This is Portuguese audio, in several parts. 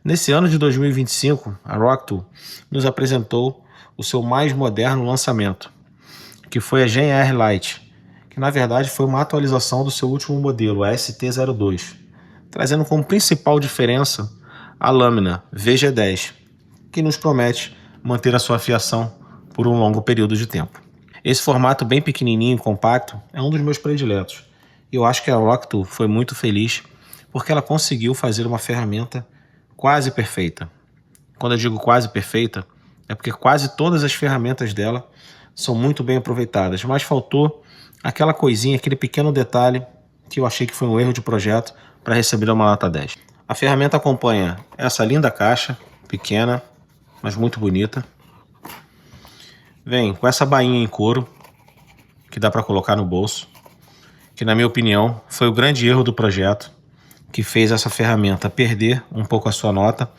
Nesse ano de 2025, a Rocktool nos apresentou o seu mais moderno lançamento, que foi a GR Lite, que na verdade foi uma atualização do seu último modelo, a ST02, trazendo como principal diferença a lâmina VG10, que nos promete manter a sua afiação por um longo período de tempo. Esse formato bem pequenininho e compacto é um dos meus prediletos. E eu acho que a Rocktool foi muito feliz porque ela conseguiu fazer uma ferramenta quase perfeita. Quando eu digo quase perfeita, é porque quase todas as ferramentas dela são muito bem aproveitadas, mas faltou aquela coisinha, aquele pequeno detalhe que eu achei que foi um erro de projeto para receber uma nota 10. A ferramenta acompanha essa linda caixa, pequena, mas muito bonita. Vem com essa bainha em couro, que dá para colocar no bolso, que na minha opinião foi o grande erro do projeto, que fez essa ferramenta perder um pouco a sua nota,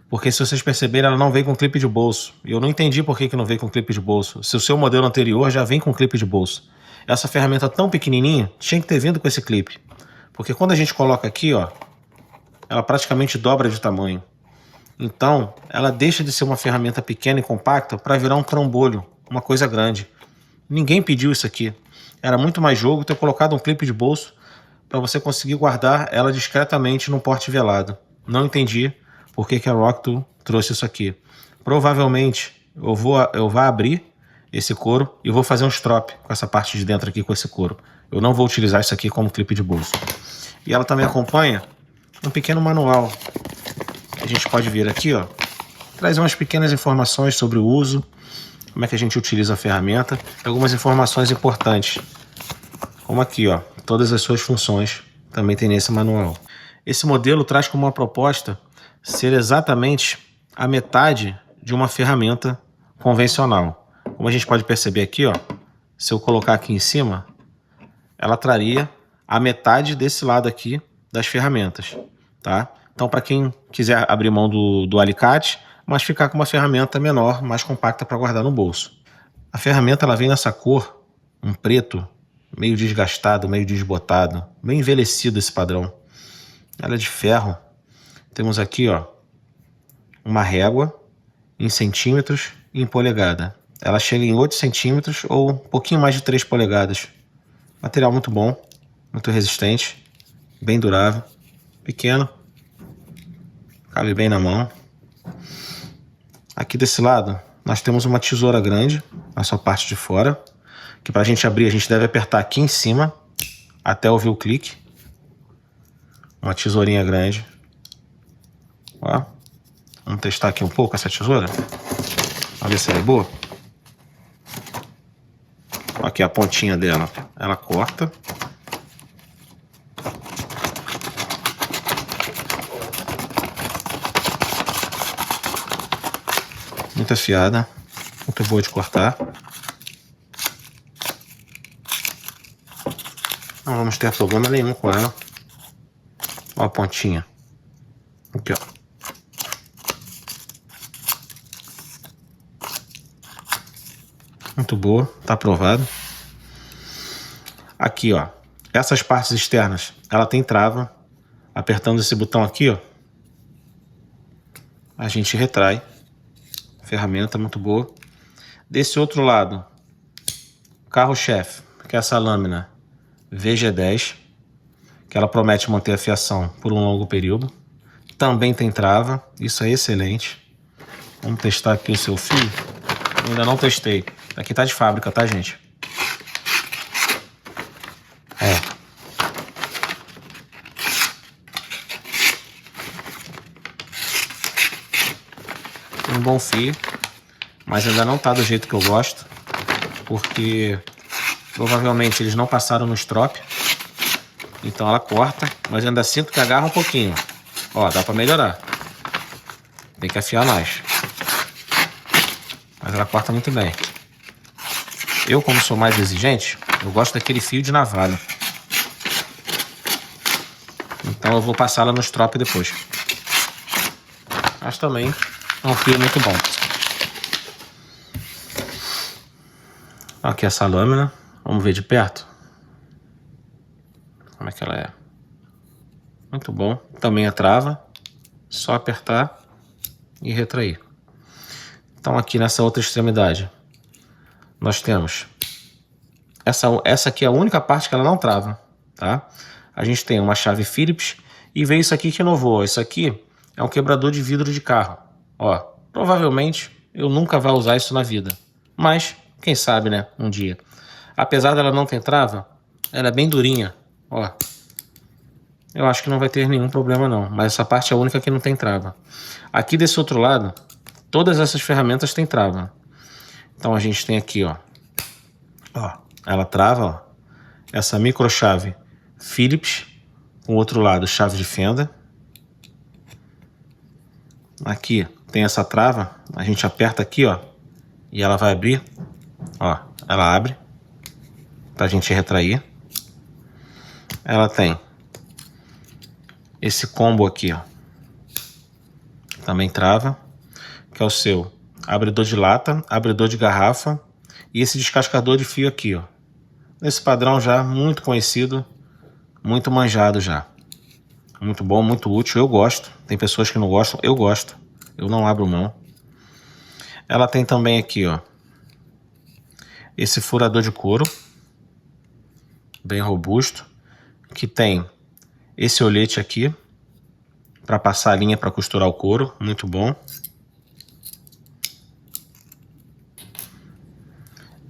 porque se vocês perceberem, ela não vem com clipe de bolso. E eu não entendi por que não vem com clipe de bolso, se o seu modelo anterior já vem com clipe de bolso. Essa ferramenta tão pequenininha tinha que ter vindo com esse clipe, porque quando a gente coloca aqui, ó, ela praticamente dobra de tamanho. Então, ela deixa de ser uma ferramenta pequena e compacta para virar um trambolho, uma coisa grande. Ninguém pediu isso aqui. Era muito mais jogo ter colocado um clipe de bolso para você conseguir guardar ela discretamente num porte velado. Não entendi por que a Rocktool trouxe isso aqui. Provavelmente eu vou abrir esse couro e vou fazer um strop com essa parte de dentro aqui com esse couro. Eu não vou utilizar isso aqui como clipe de bolso. E ela também acompanha um pequeno manual. A gente pode vir aqui, ó, traz umas pequenas informações sobre o uso, como é que a gente utiliza a ferramenta, algumas informações importantes, como aqui, ó, todas as suas funções também tem nesse manual. Esse modelo traz como uma proposta ser exatamente a metade de uma ferramenta convencional. Como a gente pode perceber aqui, ó, se eu colocar aqui em cima, ela traria a metade desse lado aqui das ferramentas, tá? Então, para quem quiser abrir mão do alicate, mas ficar com uma ferramenta menor, mais compacta para guardar no bolso. A ferramenta ela vem nessa cor, um preto, meio desgastado, meio desbotado, bem envelhecido esse padrão. Ela é de ferro. Temos aqui, ó, uma régua em centímetros e em polegada. Ela chega em 8 centímetros ou um pouquinho mais de 3 polegadas. Material muito bom, muito resistente, bem durável, pequeno. Cabe bem na mão. Aqui desse lado, nós temos uma tesoura grande na sua parte de fora, que para a gente abrir, a gente deve apertar aqui em cima, até ouvir o clique. Uma tesourinha grande. Ó. Vamos testar aqui um pouco essa tesoura. Vamos ver se ela é boa. Aqui a pontinha dela, ela corta. Muito afiada, muito boa de cortar. Não vamos ter problema nenhum com ela. Ó a pontinha. Aqui, ó. Muito boa, tá aprovado. Aqui, ó. Essas partes externas, ela tem trava. Apertando esse botão aqui, ó, a gente retrai. Ferramenta muito boa. Desse outro lado, carro-chefe, que é essa lâmina VG10, que ela promete manter a fiação por um longo período. Também tem trava, isso é excelente. Vamos testar aqui o seu fio. Eu ainda não testei. Aqui tá de fábrica, tá, gente? Um bom fio, mas ainda não tá do jeito que eu gosto, porque provavelmente eles não passaram no strop, então ela corta, mas ainda sinto que agarra um pouquinho. Ó, dá pra melhorar, tem que afiar mais, mas ela corta muito bem. Eu, como sou mais exigente, eu gosto daquele fio de navalha, então eu vou passá-la no strop depois, mas também é um fio muito bom. Aqui essa lâmina, vamos ver de perto como é que ela é. Muito bom, também a trava, Só apertar e retrair. Então aqui nessa outra extremidade, nós temos essa aqui é a única parte que ela não trava, tá? A gente tem uma chave Phillips e veio isso aqui que inovou. Isso aqui é um quebrador de vidro de carro. Ó, provavelmente eu nunca vou usar isso na vida, mas quem sabe, né, um dia. Apesar dela não ter trava, ela é bem durinha, ó. Eu acho que não vai ter nenhum problema não, mas essa parte é a única que não tem trava. Aqui desse outro lado, todas essas ferramentas têm trava. Então a gente tem aqui, ó, ela trava, ó, essa microchave Phillips, com o outro lado chave de fenda. Aqui tem essa trava, a gente aperta aqui, ó, e ela vai abrir, ó, ela abre pra gente retrair. Ela tem esse combo aqui, ó, também trava, que é o seu abridor de lata, abridor de garrafa e esse descascador de fio aqui, ó. Esse padrão já muito conhecido, muito manjado já. Muito bom, muito útil, eu gosto. Tem pessoas que não gostam, eu gosto. Eu não abro mão. Ela tem também aqui, ó, esse furador de couro, bem robusto, que tem esse olhete aqui, para passar a linha para costurar o couro, muito bom.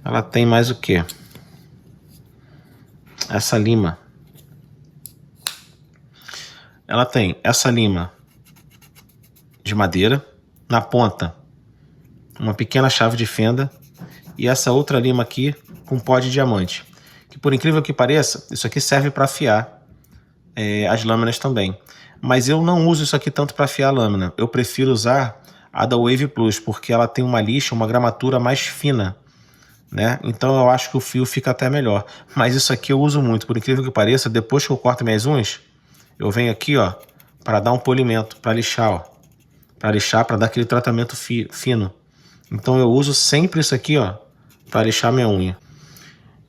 Ela tem mais o que? Essa lima. Ela tem essa lima de madeira, na ponta uma pequena chave de fenda e essa outra lima aqui com pó de diamante. Que por incrível que pareça, isso aqui serve para afiar as lâminas também. Mas eu não uso isso aqui tanto para afiar a lâmina. Eu prefiro usar a da Wave Plus, porque ela tem uma lixa, uma gramatura mais fina, né? Então eu acho que o fio fica até melhor. Mas isso aqui eu uso muito, por incrível que pareça, depois que eu corto minhas unhas, eu venho aqui, ó, para dar um polimento, para lixar, ó. Para lixar, para dar aquele tratamento fino. Então eu uso sempre isso aqui, ó, para lixar minha unha.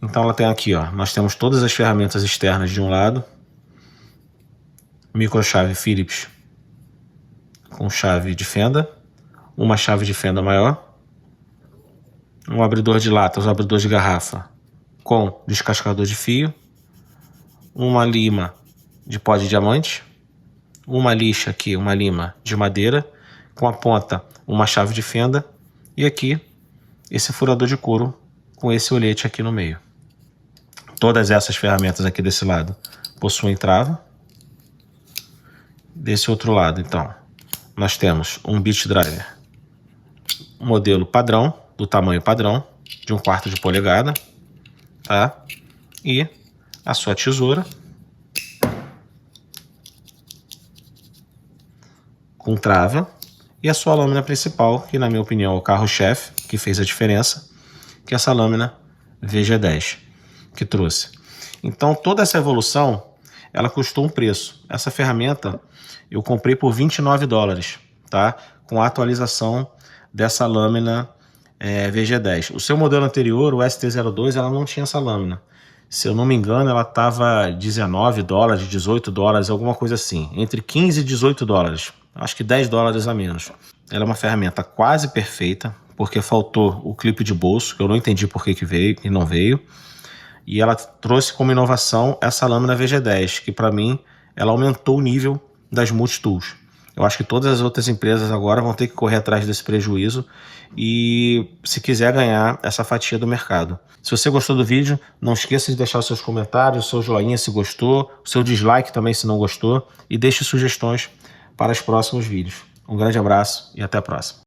Então ela tem aqui, ó, nós temos todas as ferramentas externas de um lado. Microchave Phillips com chave de fenda, uma chave de fenda maior, um abridor de latas, um abridor de garrafa com descascador de fio, uma lima de pó de diamante, uma lixa aqui, uma lima de madeira, com a ponta uma chave de fenda e aqui esse furador de couro com esse olhete aqui no meio. Todas essas ferramentas aqui desse lado possuem trava. Desse outro lado, então, nós temos um beach driver, modelo padrão, do tamanho padrão, de 1/4 de polegada, tá? E a sua tesoura, com trava, e a sua lâmina principal, que na minha opinião é o carro-chefe, que fez a diferença, que é essa lâmina VG10, que trouxe. Então, toda essa evolução, ela custou um preço. Essa ferramenta eu comprei por $29, tá? Com a atualização dessa lâmina VG10. O seu modelo anterior, o ST02, ela não tinha essa lâmina. Se eu não me engano, ela estava $19, $18, alguma coisa assim. Entre 15 e $18. Acho que $10 a menos. Ela é uma ferramenta quase perfeita, porque faltou o clipe de bolso, que eu não entendi por que veio e não veio. E ela trouxe como inovação essa lâmina VG10, que para mim, ela aumentou o nível das multitools. Eu acho que todas as outras empresas agora vão ter que correr atrás desse prejuízo e se quiser ganhar essa fatia do mercado. Se você gostou do vídeo, não esqueça de deixar os seus comentários, o seu joinha se gostou, o seu dislike também se não gostou e deixe sugestões para os próximos vídeos. Um grande abraço e até a próxima.